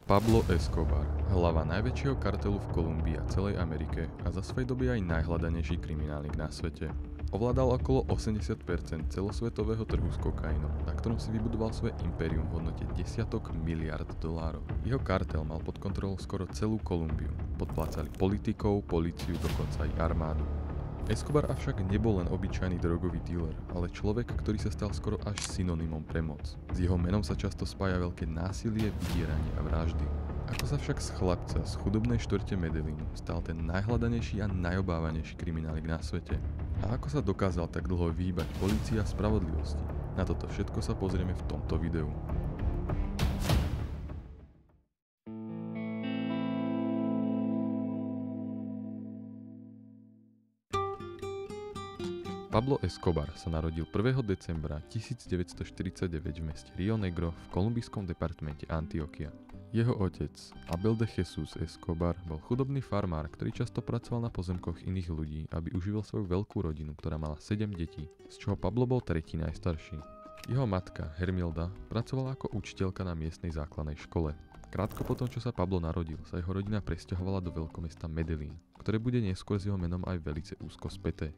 Pablo Escobar, hlava najväčšieho kartelu v Kolumbii a celej Amerike a za svojej doby aj najhľadanejší kriminálnik na svete. Ovládal okolo 80% celosvetového trhu s kokainom, na ktorom si vybudoval svoje impérium v hodnote desiatok miliard dolárov. Jeho kartel mal pod kontrolou skoro celú Kolumbiu. Podplácali politikov, políciu, dokonca aj armádu. Escobar avšak nebol len obyčajný drogový dealer, ale človek, ktorý sa stal skoro až synonymom pre moc. S jeho menom sa často spája veľké násilie, vydieranie a vraždy. Ako sa však z chlapca z chudobnej štvrte Medellínu stal ten najhľadanejší a najobávanejší kriminálnik na svete? A ako sa dokázal tak dlho vyhýbať polícii a spravodlivosti? Na toto všetko sa pozrieme v tomto videu. Pablo Escobar sa narodil 1. decembra 1949 v meste Rio Negro v kolumbijskom departmente Antioquia. Jeho otec, Abel de Jesus Escobar, bol chudobný farmár, ktorý často pracoval na pozemkoch iných ľudí, aby uživil svoju veľkú rodinu, ktorá mala 7 detí, z čoho Pablo bol tretí najstarší. Jeho matka, Hermilda, pracovala ako učiteľka na miestnej základnej škole. Krátko potom, čo sa Pablo narodil, sa jeho rodina presťahovala do veľkomesta Medellín, ktoré bude neskôr s jeho menom aj velice úzko späté.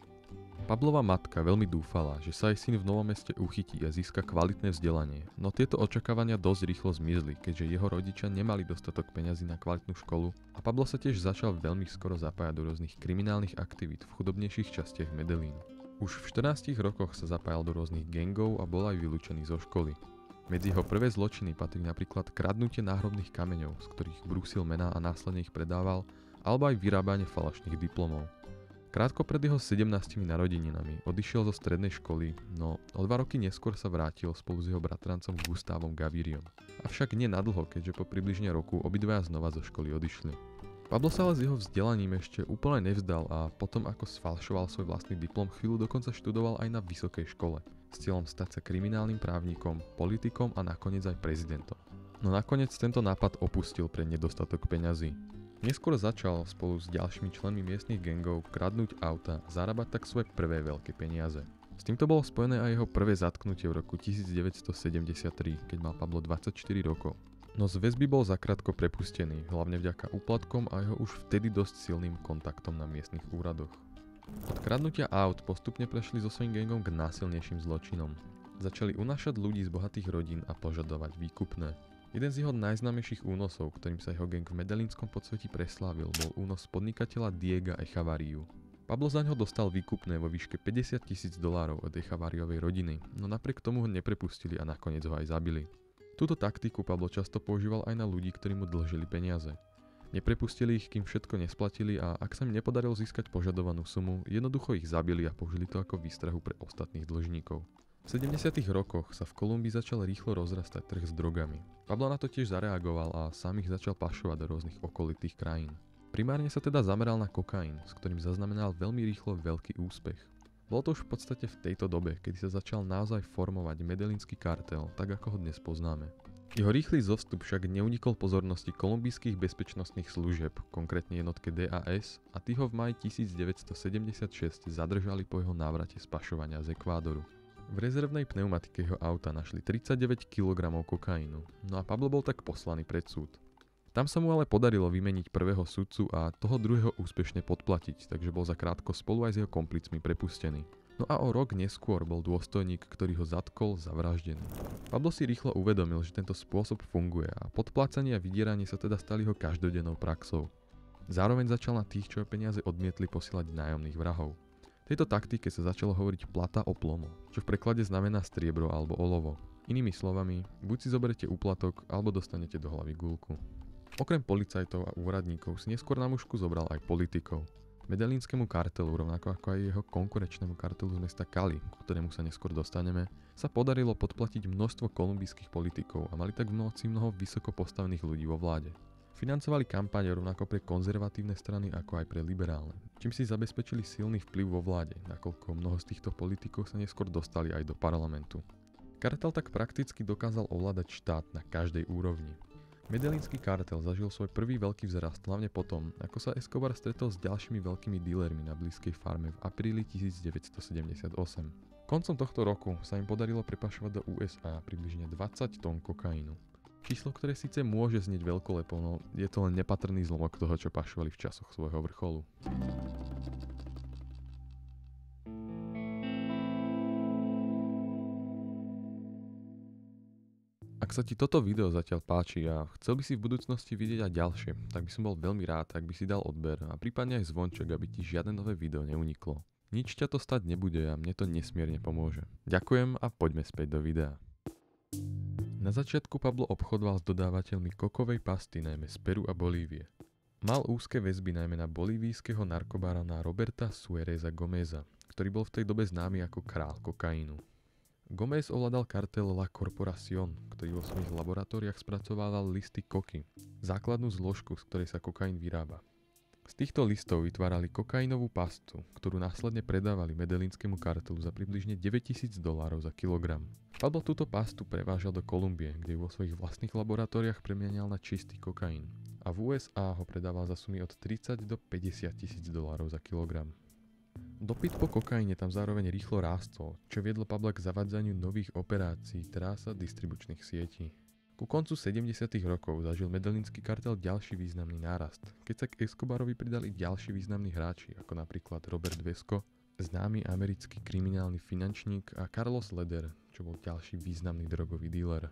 Pablova matka veľmi dúfala, že sa jej syn v novom meste uchytí a získa kvalitné vzdelanie, no tieto očakávania dosť rýchlo zmizli, keďže jeho rodičia nemali dostatok peňazí na kvalitnú školu a Pablo sa tiež začal veľmi skoro zapájať do rôznych kriminálnych aktivít v chudobnejších častiach Medellínu. Už v 14 rokoch sa zapájal do rôznych gangov a bol aj vylúčený zo školy. Medzi jeho prvé zločiny patrí napríklad kradnutie náhrobných kameňov, z ktorých brúsil mená a následne ich predával, alebo aj vyrábanie falošných diplomov. Krátko pred jeho 17 narodeninami odišiel zo strednej školy, no o 2 roky neskôr sa vrátil spolu s jeho bratrancom Gustavom Gavíriom. Avšak nie nadlho, keďže po približne roku obidvaja znova zo školy odišli. Pablo sa ale s jeho vzdelaním ešte úplne nevzdal a potom ako sfalšoval svoj vlastný diplom, chvíľu dokonca študoval aj na vysokej škole s cieľom stať sa kriminálnym právnikom, politikom a nakoniec aj prezidentom. No nakoniec tento nápad opustil pre nedostatok peňazí. Neskôr začal spolu s ďalšími členmi miestnych gangov kradnúť auta a zarábať tak svoje prvé veľké peniaze. S týmto bolo spojené aj jeho prvé zatknutie v roku 1973, keď mal Pablo 24 rokov. No z väzby bol zakrátko prepustený, hlavne vďaka úplatkom a jeho už vtedy dosť silným kontaktom na miestnych úradoch. Od kradnutia aut postupne prešli so svojím gangom k násilnejším zločinom. Začali unášať ľudí z bohatých rodín a požadovať výkupné. Jeden z jeho najznámejších únosov, ktorým sa jeho gang v medellínskom podsvetí preslávil, bol únos podnikateľa Diega Echavariu. Pablo za ňo dostal výkupné vo výške $50,000 od Echavariovej rodiny, no napriek tomu ho neprepustili a nakoniec ho aj zabili. Túto taktiku Pablo často používal aj na ľudí, ktorí mu dlžili peniaze. Neprepustili ich, kým všetko nesplatili a ak sa im nepodarilo získať požadovanú sumu, jednoducho ich zabili a použili to ako výstrahu pre ostatných dlžníkov. V 70. rokoch sa v Kolumbii začal rýchlo rozrastať trh s drogami. Pablo na to tiež zareagoval a sám ich začal pašovať do rôznych okolitých krajín. Primárne sa teda zameral na kokain, s ktorým zaznamenal veľmi rýchlo veľký úspech. Bolo to už v podstate v tejto dobe, kedy sa začal naozaj formovať medellínsky kartel, tak ako ho dnes poznáme. Jeho rýchly zostup však neunikol pozornosti kolumbijských bezpečnostných služieb, konkrétne jednotke DAS, a tí ho v maji 1976 zadržali po jeho návrate z pašovania z Ekvádoru. V rezervnej pneumatike jeho auta našli 39 kg kokainu, no a Pablo bol tak poslaný pred súd. Tam sa mu ale podarilo vymeniť prvého sudcu a toho druhého úspešne podplatiť, takže bol zakrátko spolu aj s jeho komplicmi prepustený. No a o rok neskôr bol dôstojník, ktorý ho zatkol, zavraždený. Pablo si rýchlo uvedomil, že tento spôsob funguje a podplácanie a vydieranie sa teda stali jeho každodennou praxou. Zároveň začal na tých, čo peniaze odmietli, posielať nájomných vrahov. Tejto taktike sa začalo hovoriť plata o plomo, čo v preklade znamená striebro alebo olovo. Inými slovami, buď si zoberete úplatok, alebo dostanete do hlavy guľku. Okrem policajtov a úradníkov si neskôr na mušku zobral aj politikov. Medellínskemu kartelu, rovnako ako aj jeho konkurenčnému kartelu z mesta Cali, ku ktorému sa neskôr dostaneme, sa podarilo podplatiť množstvo kolumbijských politikov a mali tak v moci mnoho vysoko postavených ľudí vo vláde. Financovali kampane rovnako pre konzervatívne strany ako aj pre liberálne, čím si zabezpečili silný vplyv vo vláde, nakoľko mnoho z týchto politikov sa neskôr dostali aj do parlamentu. Kartel tak prakticky dokázal ovládať štát na každej úrovni. Medellínsky kartel zažil svoj prvý veľký vzrast hlavne potom, ako sa Escobar stretol s ďalšími veľkými dílermi na blízkej farme v apríli 1978. Koncom tohto roku sa im podarilo prepašovať do USA približne 20 tón kokainu. Číslo, ktoré síce môže znieť veľkolepo, no je to len nepatrný zlomok toho, čo pašovali v časoch svojho vrcholu. Ak sa ti toto video zatiaľ páči a chcel by si v budúcnosti vidieť aj ďalšie, tak by som bol veľmi rád, ak by si dal odber a prípadne aj zvonček, aby ti žiadne nové video neuniklo. Nič ťa to stať nebude a mne to nesmierne pomôže. Ďakujem a poďme späť do videa. Na začiatku Pablo obchodoval s dodávateľmi kokovej pasty najmä z Peru a Bolívie. Mal úzke väzby najmä na bolívijského narkobárana Roberta Suáreza Gómeza, ktorý bol v tej dobe známy ako král kokainu. Gómez ovládal kartel La Corporación, ktorý vo svojich laboratóriách spracovával listy koky, základnú zložku, z ktorej sa kokain vyrába. Z týchto listov vytvárali kokainovú pastu, ktorú následne predávali medellínskému kartelu za približne $9,000 za kilogram. Pablo túto pastu prevážal do Kolumbie, kde ju vo svojich vlastných laboratóriách premienial na čistý kokain. A v USA ho predával za sumy od 30 do $50,000 za kilogram. Dopyt po kokaine tam zároveň rýchlo rástol, čo viedlo Pabla k zavádzaniu nových operácií trás a distribučných sietí. Ku koncu 70. rokov zažil medellínsky kartel ďalší významný nárast, keď sa k Escobarovi pridali ďalší významní hráči, ako napríklad Robert Vesco, známy americký kriminálny finančník, a Carlos Leder, čo bol ďalší významný drogový díler.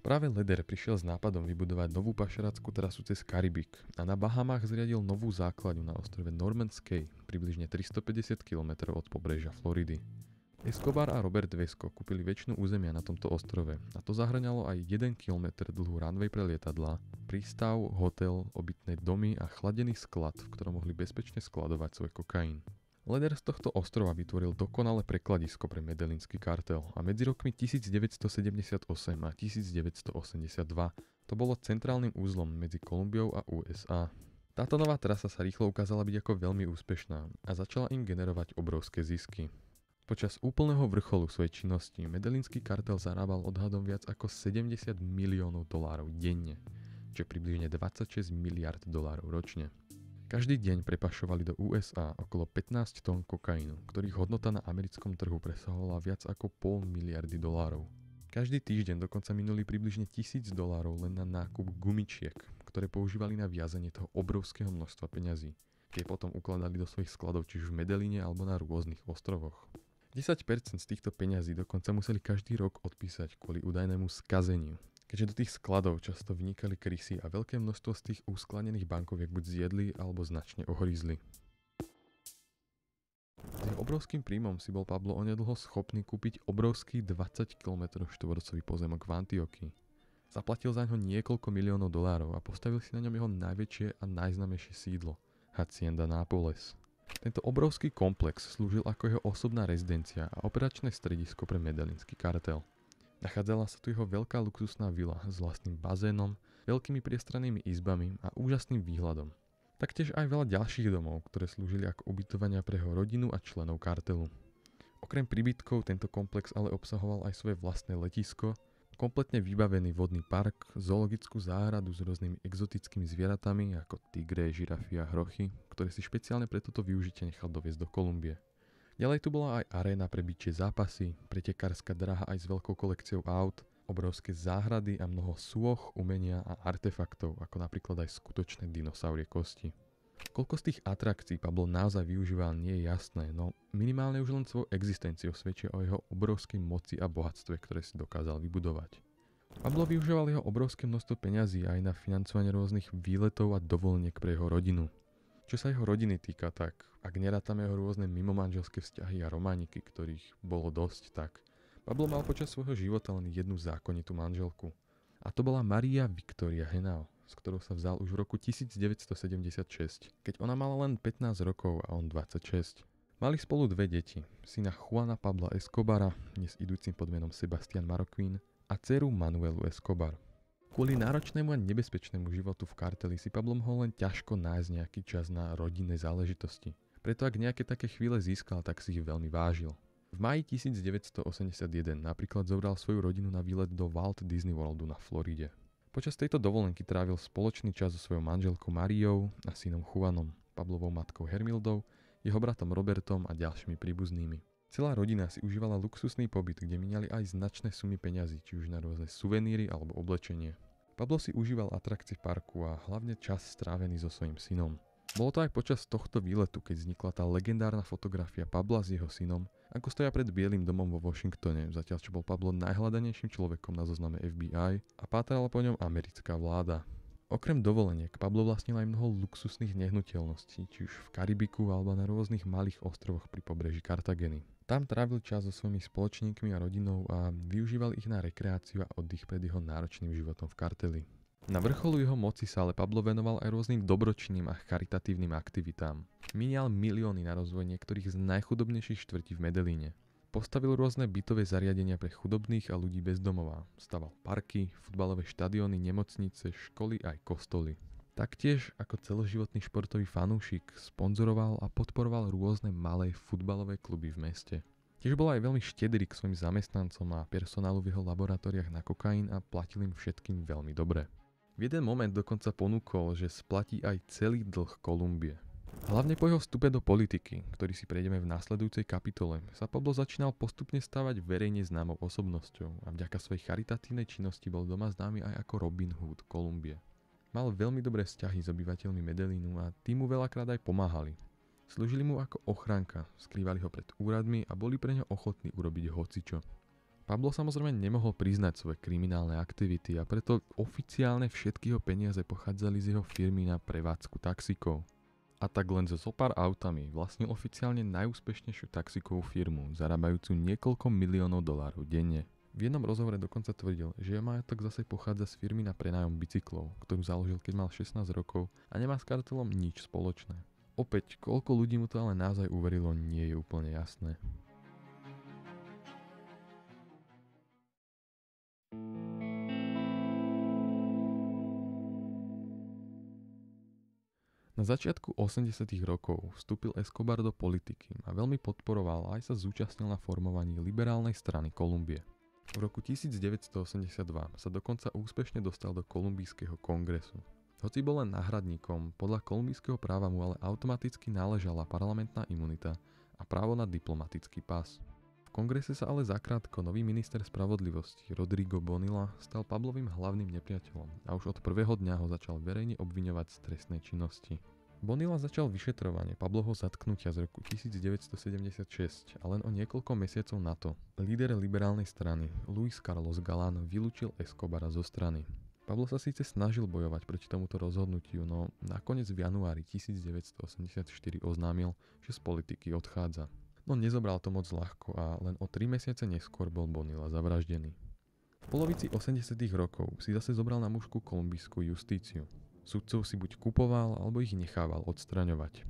Práve Leder prišiel s nápadom vybudovať novú pašerácku trasu cez Karibik a na Bahamách zriadil novú základňu na ostrove Norman's Cay, približne 350 km od pobrežia Floridy. Escobar a Robert Vesco kúpili väčšinu územia na tomto ostrove a to zahŕňalo aj 1 km dlhú runway pre lietadlá, prístav, hotel, obytné domy a chladený sklad, v ktorom mohli bezpečne skladovať svoj kokain. Leder z tohto ostrova vytvoril dokonalé prekladisko pre medellínsky kartel a medzi rokmi 1978 a 1982 to bolo centrálnym úzlom medzi Kolumbiou a USA. Táto nová trasa sa rýchlo ukázala byť ako veľmi úspešná a začala im generovať obrovské zisky. Počas úplného vrcholu svojej činnosti medellínsky kartel zarábal odhadom viac ako $70 miliónov denne, čo je približne $26 miliard ročne. Každý deň prepašovali do USA okolo 15 tón kokainu, ktorých hodnota na americkom trhu presahovala viac ako $500 miliardy. Každý týždeň dokonca minuli približne $1,000 len na nákup gumičiek, ktoré používali na viazanie toho obrovského množstva peňazí. Tie potom ukladali do svojich skladov či už v Medellíne alebo na rôznych ostrovoch. 10% z týchto peňazí dokonca museli každý rok odpísať kvôli údajnému skazeniu, keďže do tých skladov často vynikali krysy a veľké množstvo z tých usklanených bankoviek buď zjedli alebo značne ohrízli. S jeho obrovským príjmom si bol Pablo onedlho schopný kúpiť obrovský 20 km štvorcový pozemok v Antioquii. Zaplatil za ňo niekoľko miliónov dolárov a postavil si na ňom jeho najväčšie a najznámejšie sídlo, Hacienda Nápoles. Tento obrovský komplex slúžil ako jeho osobná rezidencia a operačné stredisko pre medellínsky kartel. Nachádzala sa tu jeho veľká luxusná vila s vlastným bazénom, veľkými priestrannými izbami a úžasným výhľadom. Taktiež aj veľa ďalších domov, ktoré slúžili ako ubytovania pre jeho rodinu a členov kartelu. Okrem príbytkov tento komplex ale obsahoval aj svoje vlastné letisko, kompletne vybavený vodný park, zoologickú záhradu s rôznymi exotickými zvieratami ako tigre, žirafy a hrochy, ktoré si špeciálne pre toto využitie nechal doviesť do Kolumbie. Ďalej tu bola aj aréna pre bičie zápasy, pretekárska dráha aj s veľkou kolekciou aut, obrovské záhrady a mnoho sôch, umenia a artefaktov, ako napríklad aj skutočné dinosaurie kosti. Koľko z tých atrakcií Pablo naozaj využíval, nie je jasné, no minimálne už len svojou existenciou svedčia o jeho obrovskej moci a bohatstve, ktoré si dokázal vybudovať. Pablo využíval jeho obrovské množstvo peňazí aj na financovanie rôznych výletov a dovoleniek pre jeho rodinu. Čo sa jeho rodiny týka, tak ak nerátame jeho rôzne mimomanželské vzťahy a romániky, ktorých bolo dosť, tak Pablo mal počas svojho života len jednu zákonitú manželku. A to bola Maria Victoria Henao, s ktorou sa vzal už v roku 1976, keď ona mala len 15 rokov a on 26. Mali spolu dve deti, syna Juana Pabla Escobara, dnes idúcim pod menom Sebastián Marroquín, a dceru Manuelu Escobar. Kvôli náročnému a nebezpečnému životu v karteli si Pablo mohol len ťažko nájsť nejaký čas na rodinné záležitosti. Preto ak nejaké také chvíle získal, tak si ich veľmi vážil. V máji 1981 napríklad zobral svoju rodinu na výlet do Walt Disney Worldu na Floride. Počas tejto dovolenky trávil spoločný čas so svojou manželkou Mariou a synom Juanom, Pablovou matkou Hermildou, jeho bratom Robertom a ďalšími príbuznými. Celá rodina si užívala luxusný pobyt, kde miniali aj značné sumy peňazí, či už na rôzne suveníry alebo oblečenie. Pablo si užíval atrakcie parku a hlavne čas strávený so svojím synom. Bolo to aj počas tohto výletu, keď vznikla tá legendárna fotografia Pabla s jeho synom, ako stoja pred Bielým domom vo Washingtone, zatiaľ čo bol Pablo najhľadanejším človekom na zozname FBI a pátrala po ňom americká vláda. Okrem dovoleniek, Pablo vlastnil aj mnoho luxusných nehnuteľností, či už v Karibiku alebo na rôznych malých ostrovoch pri pobreží Kartageny. Tam trávil čas so svojimi spoločníkmi a rodinou a využíval ich na rekreáciu a oddych pred jeho náročným životom v karteli. Na vrcholu jeho moci sa ale Pablo venoval aj rôznym dobročinným a charitatívnym aktivitám. Míňal milióny na rozvoj niektorých z najchudobnejších štvrtí v Medellíne. Postavil rôzne bytové zariadenia pre chudobných a ľudí bez domova. Staval parky, futbalové štadióny, nemocnice, školy aj kostoly. Taktiež ako celoživotný športový fanúšik sponzoroval a podporoval rôzne malé futbalové kluby v meste. Tiež bol aj veľmi štedrý k svojim zamestnancom a personálu v jeho laboratóriách na kokain a platil im všetkým veľmi dobre. V jeden moment dokonca ponúkol, že splatí aj celý dlh Kolumbie. Hlavne po jeho vstupe do politiky, ktorý si prejdeme v následujúcej kapitole, sa Pablo začínal postupne stávať verejne známou osobnosťou a vďaka svojej charitatívnej činnosti bol doma známy aj ako Robin Hood Kolumbie. Mal veľmi dobré vzťahy s obyvateľmi Medellínu a tí mu veľakrát aj pomáhali. Slúžili mu ako ochránka, skrývali ho pred úradmi a boli pre ňo ochotní urobiť hocičo. Pablo samozrejme nemohol priznať svoje kriminálne aktivity a preto oficiálne všetky jeho peniaze pochádzali z jeho firmy na prevádzku taxíkov. A tak len so pár autami vlastnil oficiálne najúspešnejšiu taxíkovú firmu, zarábajúcu niekoľko miliónov dolárov denne. V jednom rozhovore dokonca tvrdil, že jeho majetok zase pochádza z firmy na prenájom bicyklov, ktorú založil keď mal 16 rokov a nemá s kartelom nič spoločné. Opäť, koľko ľudí mu to ale naozaj uverilo, nie je úplne jasné. Na začiatku 80. rokov vstúpil Escobar do politiky a veľmi podporoval a aj sa zúčastnil na formovaní liberálnej strany Kolumbie. V roku 1982 sa dokonca úspešne dostal do kolumbijského kongresu. Hoci bol len náhradníkom, podľa kolumbijského práva mu ale automaticky náležala parlamentná imunita a právo na diplomatický pás. V kongrese sa ale zakrátko nový minister spravodlivosti Rodrigo Bonilla stal Pablovým hlavným nepriateľom a už od prvého dňa ho začal verejne obviňovať z trestnej činnosti. Bonilla začal vyšetrovanie Pablovho zatknutia z roku 1976 a len o niekoľko mesiacov na to líder liberálnej strany Luis Carlos Galán vylúčil Escobara zo strany. Pablo sa síce snažil bojovať proti tomuto rozhodnutiu, no nakoniec v januári 1984 oznámil, že z politiky odchádza. No nezobral to moc ľahko a len o 3 mesiace neskôr bol Bonilla zavraždený. V polovici 80. rokov si zase zobral na mušku kolumbijskú justíciu. Sudcov si buď kupoval, alebo ich nechával odstraňovať.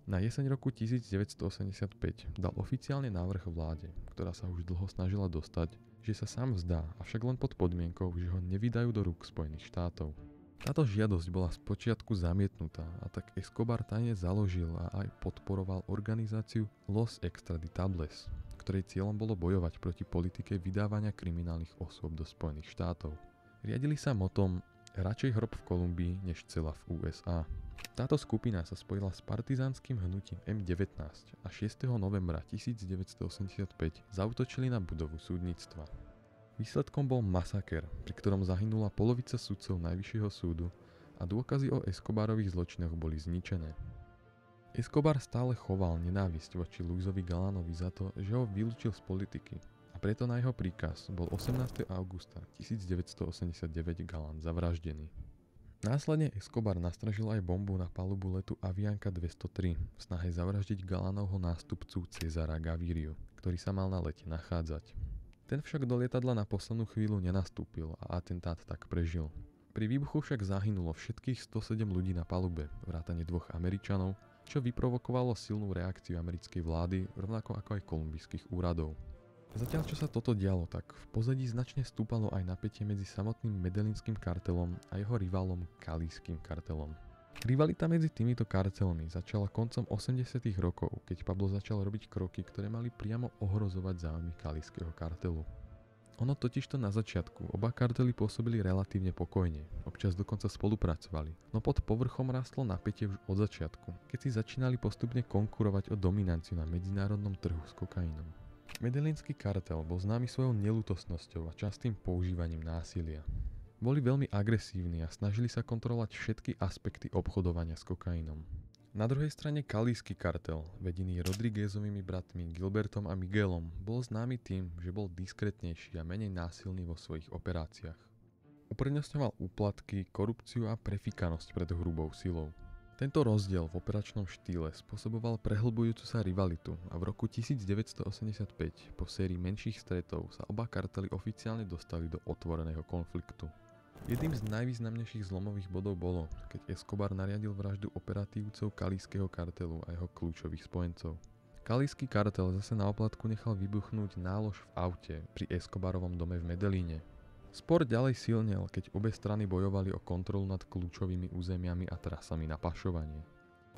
Na jeseň roku 1985 dal oficiálne návrh vláde, ktorá sa už dlho snažila dostať, že sa sám vzdá, avšak len pod podmienkou, že ho nevydajú do rúk Spojených štátov. Táto žiadosť bola spočiatku zamietnutá a tak Escobar tajne založil a aj podporoval organizáciu Los Extraditables, ktorej cieľom bolo bojovať proti politike vydávania kriminálnych osôb do Spojených štátov. Riadili sa motom radšej hrob v Kolumbii než cela v USA. Táto skupina sa spojila s partizánskym hnutím M19 a 6. novembra 1985 zaútočili na budovu súdnictva. Výsledkom bol masaker, pri ktorom zahynula polovica sudcov Najvyššieho súdu a dôkazy o Escobarových zločinoch boli zničené. Escobar stále choval nenávisť voči Luisovi Galánovi za to, že ho vylúčil z politiky a preto na jeho príkaz bol 18. augusta 1989 Galán zavraždený. Následne Escobar nastražil aj bombu na palubu letu Avianca 203 v snahe zavraždiť Galánovho nástupcu Cezara Gaviriu, ktorý sa mal na lete nachádzať. Ten však do lietadla na poslednú chvíľu nenastúpil a atentát tak prežil. Pri výbuchu však zahynulo všetkých 107 ľudí na palube, vrátane 2 Američanov, čo vyprovokovalo silnú reakciu americkej vlády, rovnako ako aj kolumbijských úradov. Zatiaľ čo sa toto dialo, tak v pozadí značne stúpalo aj napätie medzi samotným medellínskym kartelom a jeho rivalom Kaliským kartelom. Rivalita medzi týmito kartelmi začala koncom 80. rokov, keď Pablo začal robiť kroky, ktoré mali priamo ohrozovať záujmy Kaliského kartelu. Ono totižto na začiatku oba kartely pôsobili relatívne pokojne, občas dokonca spolupracovali, no pod povrchom rastlo napätie už od začiatku, keď si začínali postupne konkurovať o dominanciu na medzinárodnom trhu s kokainom. Medellínsky kartel bol známy svojou neľútosťou a častým používaním násilia. Boli veľmi agresívni a snažili sa kontrolovať všetky aspekty obchodovania s kokainom. Na druhej strane kalísky kartel, vedený Rodriguezovými bratmi Gilbertom a Miguelom, bol známy tým, že bol diskrétnejší a menej násilný vo svojich operáciách. Uprednostňoval úplatky, korupciu a prefíkanosť pred hrubou silou. Tento rozdiel v operačnom štýle spôsoboval prehlbujúcu sa rivalitu a v roku 1985 po sérii menších stretov sa oba kartely oficiálne dostali do otvoreného konfliktu. Jedným z najvýznamnejších zlomových bodov bolo, keď Escobar nariadil vraždu operatívcov kalískeho kartelu a jeho kľúčových spojencov. Kalísky kartel zase na oplatku nechal vybuchnúť nálož v aute pri Escobarovom dome v Medellíne. Spor ďalej silnel, keď obe strany bojovali o kontrolu nad kľúčovými územiami a trasami na pašovanie.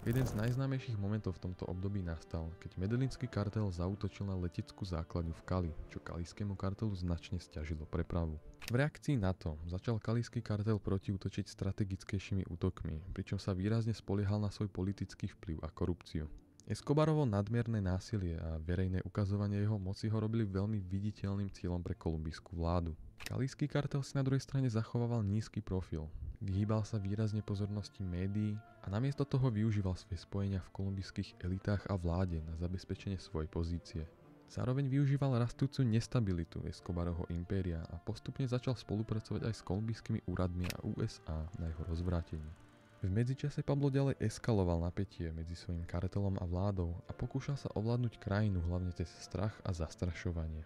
Jeden z najznámejších momentov v tomto období nastal, keď medellínsky kartel zaútočil na leteckú základňu v Cali, čo kalískému kartelu značne sťažilo prepravu. V reakcii na to začal kalísky kartel protiútočiť strategickejšími útokmi, pričom sa výrazne spoliehal na svoj politický vplyv a korupciu. Escobarovo nadmerné násilie a verejné ukazovanie jeho moci ho robili veľmi viditeľným cieľom pre kolumbijskú vládu. Kalísky kartel si na druhej strane zachovával nízky profil, vyhýbal sa výrazne pozornosti médií a namiesto toho využíval svoje spojenia v kolumbijských elitách a vláde na zabezpečenie svojej pozície. Zároveň využíval rastúcu nestabilitu Escobarovho impéria a postupne začal spolupracovať aj s kolumbijskými úradmi a USA na jeho rozvrátení. V medzičase Pablo ďalej eskaloval napätie medzi svojím kartelom a vládou a pokúšal sa ovládnuť krajinu hlavne cez strach a zastrašovanie.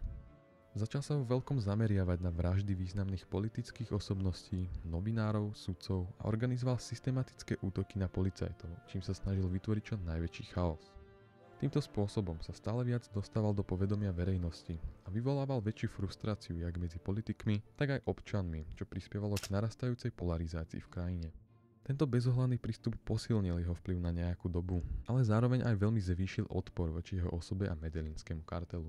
Začal sa vo veľkom zameriavať na vraždy významných politických osobností, novinárov, sudcov a organizoval systematické útoky na policajtov, čím sa snažil vytvoriť čo najväčší chaos. Týmto spôsobom sa stále viac dostával do povedomia verejnosti a vyvolával väčšiu frustráciu jak medzi politikmi, tak aj občanmi, čo prispievalo k narastajúcej polarizácii v krajine. Tento bezohľadný prístup posilnil jeho vplyv na nejakú dobu, ale zároveň aj veľmi zvýšil odpor voči jeho osobe a medellínskému kartelu.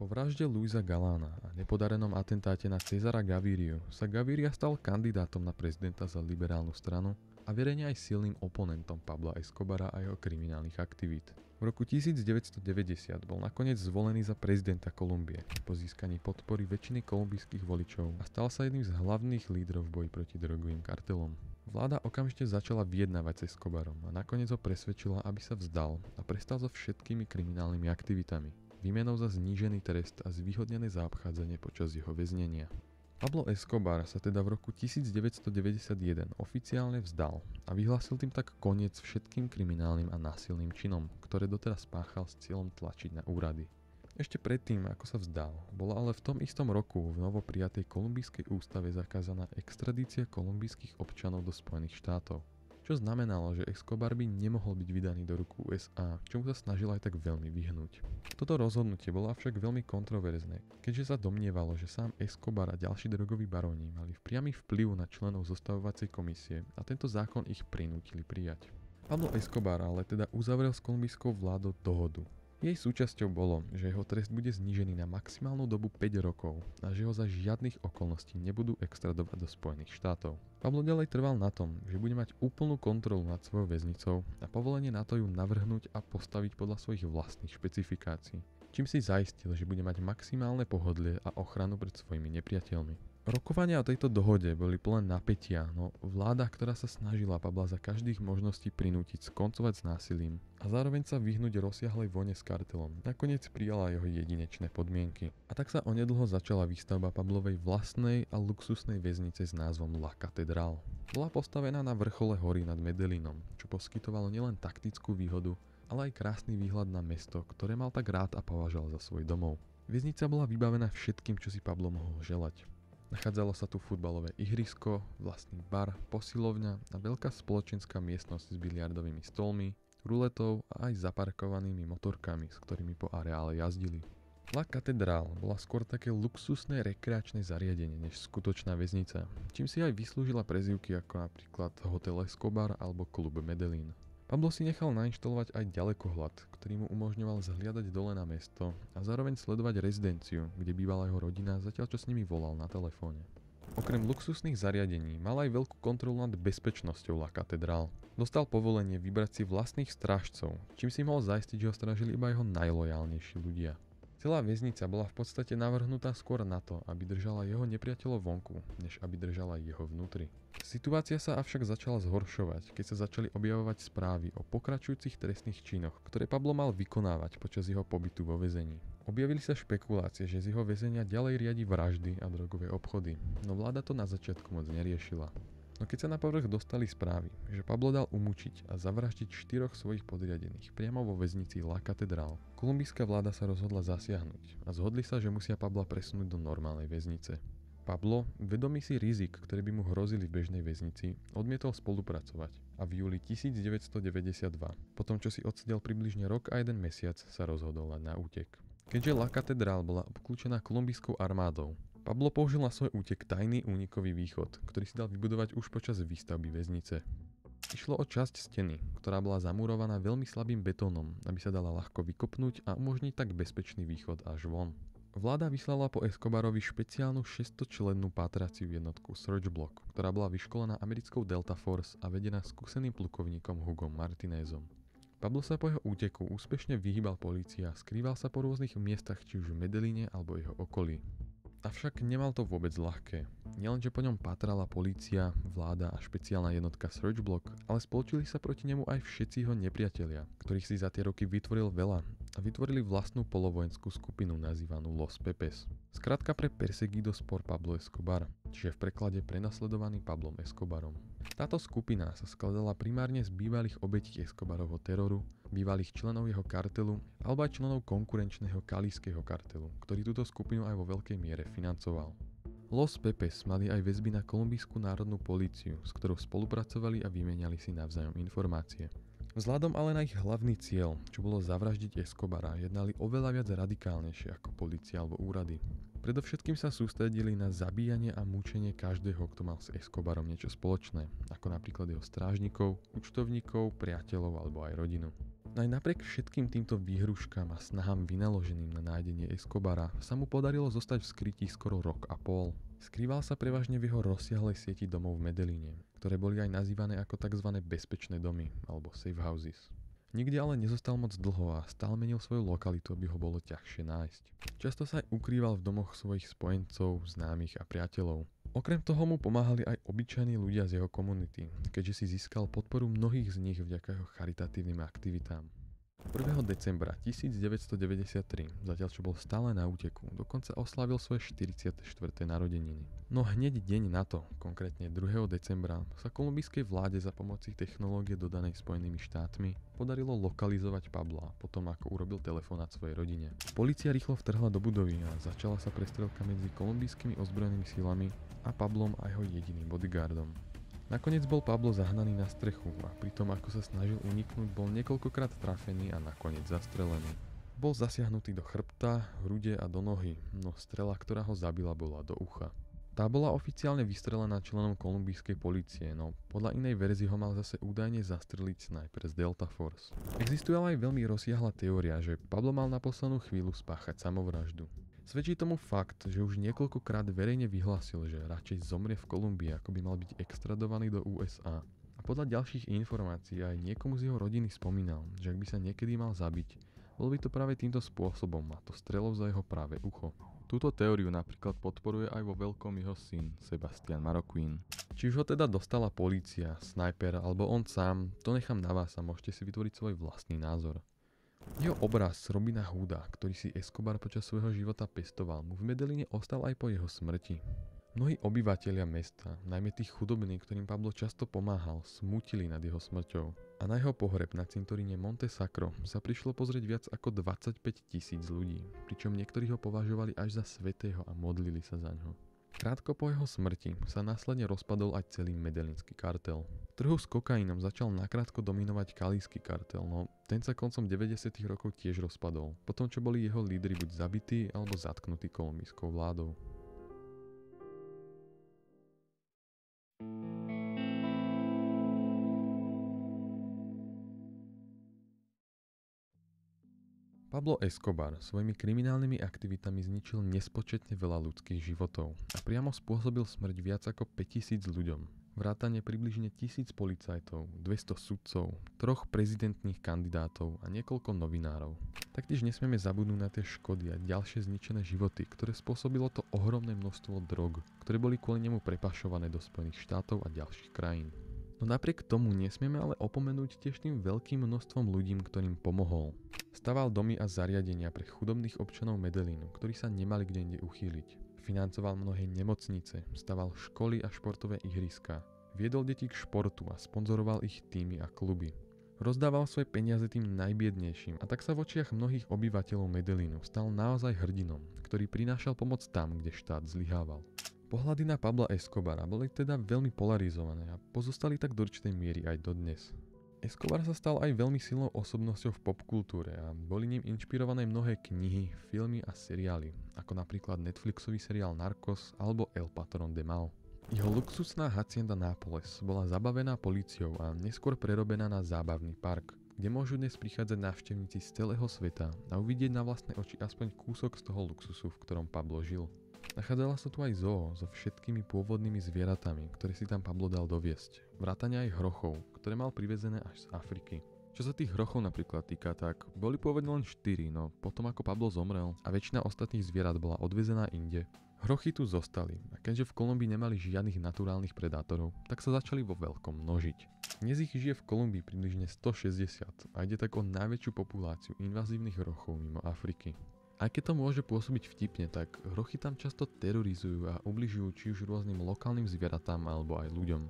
Po vražde Luisa Galána a nepodarenom atentáte na Cezara Gaviriu sa Gaviria stal kandidátom na prezidenta za liberálnu stranu a verejne aj silným oponentom Pabla Escobara a jeho kriminálnych aktivít. V roku 1990 bol nakoniec zvolený za prezidenta Kolumbie po získaní podpory väčšiny kolumbijských voličov a stal sa jedným z hlavných lídrov v boji proti drogovým kartelom. Vláda okamžite začala vyjednávať s Escobarom a nakoniec ho presvedčila, aby sa vzdal a prestal so všetkými kriminálnymi aktivitami. Výmenou za znížený trest a zvýhodnené zaobchádzanie počas jeho väznenia. Pablo Escobar sa teda v roku 1991 oficiálne vzdal a vyhlásil tým tak koniec všetkým kriminálnym a násilným činom, ktoré doteraz spáchal s cieľom tlačiť na úrady. Ešte predtým, ako sa vzdal, bola ale v tom istom roku v novo prijatej kolumbijskej ústave zakázaná extradícia kolumbijských občanov do Spojených štátov. Čo znamenalo, že Escobar by nemohol byť vydaný do rúk USA, čomu sa snažil aj tak veľmi vyhnúť. Toto rozhodnutie bolo avšak veľmi kontroverzné, keďže sa domnievalo, že sám Escobar a ďalší drogoví baróni mali priamy vplyv na členov zostavovacej komisie a tento zákon ich prinútili prijať. Pablo Escobar ale teda uzavrel s kolumbijskou vládou dohodu. Jej súčasťou bolo, že jeho trest bude znížený na maximálnu dobu 5 rokov a že ho za žiadnych okolností nebudú extradovať do Spojených štátov. Pablo ďalej trval na tom, že bude mať úplnú kontrolu nad svojou väznicou a povolenie na to ju navrhnúť a postaviť podľa svojich vlastných špecifikácií, čím si zaistil, že bude mať maximálne pohodlie a ochranu pred svojimi nepriateľmi. Rokovania o tejto dohode boli plné napätia, no vláda, ktorá sa snažila Pabla za každých možností prinútiť skoncovať s násilím a zároveň sa vyhnúť rozsiahlej vojne s kartelom, nakoniec prijala jeho jedinečné podmienky. A tak sa onedlho začala výstavba Pablovej vlastnej a luxusnej väznice s názvom La Catedral. Bola postavená na vrchole hory nad Medellínom, čo poskytovalo nielen taktickú výhodu, ale aj krásny výhľad na mesto, ktoré mal tak rád a považoval za svoj domov. Väznica bola vybavená všetkým, čo si Pablo mohol želať. Nachádzalo sa tu futbalové ihrisko, vlastný bar, posilovňa a veľká spoločenská miestnosť s biliardovými stolmi, ruletou a aj zaparkovanými motorkami, s ktorými po areále jazdili. La Catedral bola skôr také luxusné rekreačné zariadenie než skutočná väznica, čím si aj vyslúžila prezývky ako napríklad Hotel Escobar alebo Klub Medellín. Pablo si nechal nainštalovať aj ďalekohľad, ktorý mu umožňoval zhliadať dole na mesto a zároveň sledovať rezidenciu, kde bývala jeho rodina, zatiaľ čo s nimi volal na telefóne. Okrem luxusných zariadení mal aj veľkú kontrolu nad bezpečnosťou La Catedral. Dostal povolenie vybrať si vlastných strážcov, čím si mohol zaistiť, že ho strážili iba jeho najlojálnejší ľudia. Celá väznica bola v podstate navrhnutá skôr na to, aby držala jeho nepriateľov vonku, než aby držala jeho vnútri. Situácia sa avšak začala zhoršovať, keď sa začali objavovať správy o pokračujúcich trestných činoch, ktoré Pablo mal vykonávať počas jeho pobytu vo väzení. Objavili sa špekulácie, že z jeho väzenia ďalej riadi vraždy a drogové obchody, no vláda to na začiatku moc neriešila. No keď sa na povrch dostali správy, že Pablo dal umúčiť a zavraždiť 4 svojich podriadených priamo vo väznici La Catedral, kolumbijská vláda sa rozhodla zasiahnuť a zhodli sa, že musia Pabla presunúť do normálnej väznice. Pablo, vedomý si rizik, ktoré by mu hrozili v bežnej väznici, odmietol spolupracovať a v júli 1992, potom čo si odsedel približne rok a 1 mesiac, sa rozhodol na útek. Keďže La Catedral bola obklúčená kolumbijskou armádou, Pablo použil na svoj útek tajný únikový východ, ktorý si dal vybudovať už počas výstavby väznice. Išlo o časť steny, ktorá bola zamurovaná veľmi slabým betónom, aby sa dala ľahko vykopnúť a umožniť tak bezpečný východ až von. Vláda vyslala po Escobarovi špeciálnu 600-člennú pátraciu jednotku Search Block, ktorá bola vyškolená americkou Delta Force a vedená skúseným plukovníkom Hugom Martinezom. Pablo sa po jeho úteku úspešne vyhýbal polícii a skrýval sa po rôznych miestach, či už v Medellíne alebo jeho okolí. Avšak nemal to vôbec ľahké. Nielenže po ňom pátrala polícia, vláda a špeciálna jednotka Search Block, ale spoločili sa proti nemu aj všetci jeho nepriatelia, ktorých si za tie roky vytvoril veľa a vytvorili vlastnú polovojenskú skupinu nazývanú Los Pepes. Skrátka pre Perseguidos por Pablo Escobar, čiže v preklade prenasledovaný Pablom Escobarom. Táto skupina sa skladala primárne z bývalých obetí Escobarovho teroru, bývalých členov jeho kartelu alebo aj členov konkurenčného kalískeho kartelu, ktorý túto skupinu aj vo veľkej miere financoval. Los Pepes mali aj väzby na kolumbijskú národnú políciu, s ktorou spolupracovali a vymieniali si navzájom informácie. Vzhľadom ale na ich hlavný cieľ, čo bolo zavraždiť Escobara, jednali oveľa viac radikálnejšie ako polícia alebo úrady. Predovšetkým sa sústredili na zabíjanie a mučenie každého, kto mal s Escobarom niečo spoločné, ako napríklad jeho strážnikov, účtovníkov, priateľov alebo aj rodinu. Aj napriek všetkým týmto výhruškám a snahám vynaloženým na nájdenie Escobara sa mu podarilo zostať v skrytí skoro rok a pol. Skrýval sa prevažne v jeho rozsiahlej sieti domov v Medellíne, ktoré boli aj nazývané ako tzv. Bezpečné domy alebo safe houses. Nikde ale nezostal moc dlho a stále menil svoju lokalitu, aby ho bolo ťažšie nájsť. Často sa aj ukrýval v domoch svojich spojencov, známych a priateľov. Okrem toho mu pomáhali aj obyčajní ľudia z jeho komunity, keďže si získal podporu mnohých z nich vďaka jeho charitatívnym aktivitám. 1. decembra 1993, zatiaľ čo bol stále na úteku, dokonca oslavil svoje 44. narodeniny. No hneď deň na to, konkrétne 2. decembra, sa kolumbijskej vláde za pomoci technológie dodanej Spojenými štátmi podarilo lokalizovať Pabla potom ako urobil telefonát svojej rodine. Polícia rýchlo vtrhla do budovy a začala sa prestrelka medzi kolumbijskými ozbrojenými silami a Pablom a jeho jediným bodyguardom. Nakoniec bol Pablo zahnaný na strechu a pri tom, ako sa snažil uniknúť, bol niekoľkokrát trafený a nakoniec zastrelený. Bol zasiahnutý do chrbta, hrude a do nohy, no strela, ktorá ho zabila, bola do ucha. Tá bola oficiálne vystrelená členom kolumbijskej polície, no podľa inej verzie ho mal zase údajne zastreliť snajper z Delta Force. Existuje ale aj veľmi rozsiahla teória, že Pablo mal na poslednú chvíľu spáchať samovraždu. Svedčí tomu fakt, že už niekoľkokrát verejne vyhlásil, že radšej zomrie v Kolumbii, ako by mal byť extradovaný do USA. A podľa ďalších informácií aj niekomu z jeho rodiny spomínal, že ak by sa niekedy mal zabiť, bol by to práve týmto spôsobom a to strelou za jeho práve ucho. Túto teóriu napríklad podporuje aj vo veľkom jeho syn, Sebastian Maroquín. Či už ho teda dostala polícia, snajper alebo on sám, to nechám na vás a môžete si vytvoriť svoj vlastný názor. Jeho obraz Robina Hooda, ktorý si Escobar počas svojho života pestoval, mu v Medellíne ostal aj po jeho smrti. Mnohí obyvatelia mesta, najmä tí chudobní, ktorým Pablo často pomáhal, smútili nad jeho smrťou. A na jeho pohreb na cintoríne Monte Sacro sa prišlo pozrieť viac ako 25 000 ľudí, pričom niektorí ho považovali až za svätého a modlili sa za ňo. Krátko po jeho smrti sa následne rozpadol aj celý medellínsky kartel. Trhu s kokainom začal nakrátko dominovať kalísky kartel, no ten sa koncom 90. rokov tiež rozpadol, potom čo boli jeho lídri buď zabití alebo zatknutí kolumbijskou vládou. Pablo Escobar svojimi kriminálnymi aktivitami zničil nespočetne veľa ľudských životov a priamo spôsobil smrť viac ako 5000 ľuďom. Vrátane približne 1000 policajtov, 200 sudcov, 3 prezidentných kandidátov a niekoľko novinárov. Taktiež nesmieme zabudnúť na tie škody a ďalšie zničené životy, ktoré spôsobilo to ohromné množstvo drog, ktoré boli kvôli nemu prepašované do Spojených štátov a ďalších krajín. No napriek tomu nesmieme ale opomenúť tiež tým veľkým množstvom ľudí, ktorým pomohol. Staval domy a zariadenia pre chudobných občanov Medellínu, ktorí sa nemali kde inde uchýliť. Financoval mnohé nemocnice, staval školy a športové ihriská. Viedol deti k športu a sponzoroval ich týmy a kluby. Rozdával svoje peniaze tým najbiednejším a tak sa v očiach mnohých obyvateľov Medellínu stal naozaj hrdinom, ktorý prinášal pomoc tam, kde štát zlyhával. Pohľady na Pabla Escobara boli teda veľmi polarizované a pozostali tak do určitej miery aj dodnes. Escobar sa stal aj veľmi silnou osobnosťou v popkultúre a boli ním inšpirované mnohé knihy, filmy a seriály, ako napríklad Netflixový seriál Narcos alebo El Patrón de Mal. Jeho luxusná hacienda Nápoles bola zabavená políciou a neskôr prerobená na zábavný park, kde môžu dnes prichádzať návštevníci z celého sveta a uvidieť na vlastné oči aspoň kúsok z toho luxusu, v ktorom Pablo žil. Nachádzala sa tu aj zoo so všetkými pôvodnými zvieratami, ktoré si tam Pablo dal doviesť. Vrátane aj hrochov, ktoré mal privezené až z Afriky. Čo sa tých hrochov napríklad týka, tak boli pôvodne len 4, no potom ako Pablo zomrel a väčšina ostatných zvierat bola odvezená inde. Hrochy tu zostali a keďže v Kolumbii nemali žiadnych naturálnych predátorov, tak sa začali vo veľkom množiť. Dnes ich žije v Kolumbii približne 160 a ide tak o najväčšiu populáciu invazívnych hrochov mimo Afriky. Aj keď to môže pôsobiť vtipne, tak hrochy tam často terorizujú a ubližujú či už rôznym lokálnym zvieratám alebo aj ľuďom.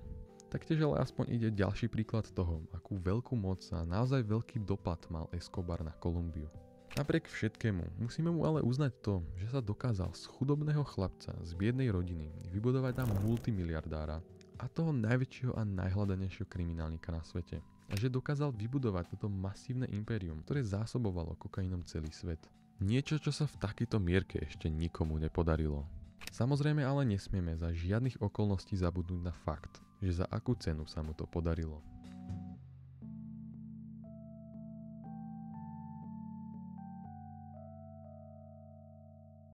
Taktiež ale aspoň ide ďalší príklad toho, akú veľkú moc a naozaj veľký dopad mal Escobar na Kolumbiu. Napriek všetkému musíme mu ale uznať to, že sa dokázal z chudobného chlapca z biednej rodiny vybudovať na multimiliardára a toho najväčšieho a najhľadanejšieho kriminálnika na svete. A že dokázal vybudovať toto masívne impérium, ktoré zásobovalo kokainom celý svet. Niečo, čo sa v takejto mierke ešte nikomu nepodarilo. Samozrejme ale nesmieme za žiadnych okolností zabudnúť na fakt, že za akú cenu sa mu to podarilo.